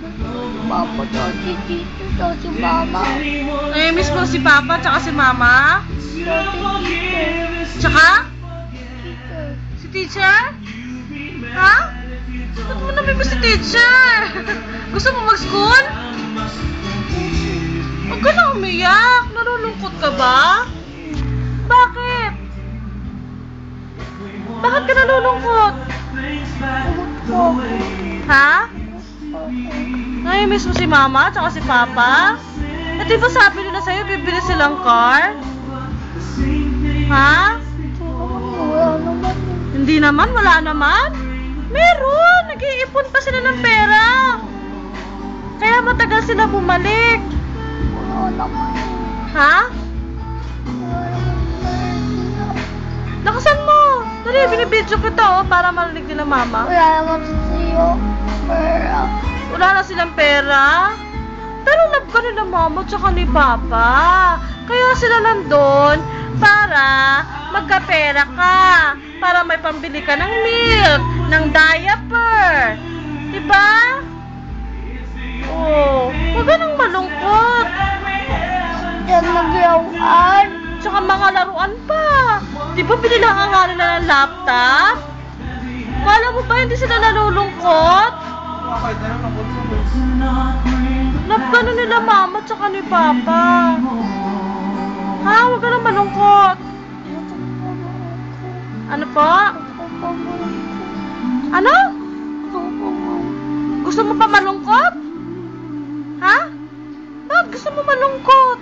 Papa, dati dito, dati mama. Miss mo si Papa tsaka si Mama? Dati dito. Tsaka? Dito. Si Teacher? Ha? Ba't mo namimiss si Teacher? Gusto mo mag-school? Huwag ka na umiyak. Nalulungkot ka ba? Bakit? Bakit ka nalulungkot? Ha? Nai-miss mo si Mama tsaka si Papa? Eh di ba sabi nila sa'yo bibili silang car? Ha? Wala naman. Hindi naman, wala naman. Meron, nag-iipon pa sila ng pera. Kaya matagal sila bumalik. Wala naman. Ha? Wala naman. Lakasan mo. Dali, binibidyo kita para marinig nila Mama. Wala naman sa'yo. Pera. Wala na silang pera. Pero love ka nila Mama tsaka ni Papa. Kaya sila nandun para magkapera ka. Para may pambili ka ng milk, ng diaper. Diba? Oh, huwag ka nang malungkot. Diyan maglawan. Tsaka mga laruan pa. Di ba binilangan nga nila ng laptop? Kala mo ba hindi sila nalulungkot? Love ka na nila Mama tsaka ni Papa. Ha? Huwag ka nang malungkot. Ano po? Ano? Gusto mo pa malungkot? Ha? Bakit gusto mo malungkot?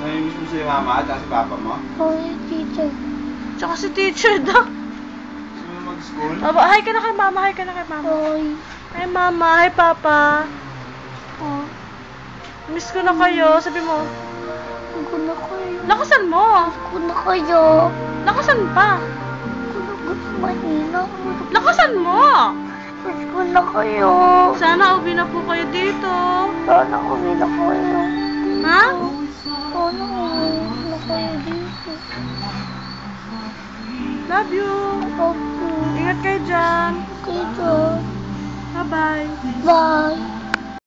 Namimiss mo si Mama at si Papa mo? Sorry, teacher. Tsaka si Teacher daw. Gusto mo mag-school? Hi ka na kay Mama, hi ka na kay Mama. Sorry. Hi Mama, hi Papa. Oh, Miss ko na kayo, sabi mo. ako na kayo. Lakasan mo. Ako na kayo. Lakasan pa. Ako na gusto manina. Lakasan mo. Ako na kayo. Sana uwi na po kayo dito. Sana uwi na kayo. Ha? Sana uwi na kayo dito. Love you. Love you. Ingat kayo dyan. Okay, Dad. Bye-bye. Bye.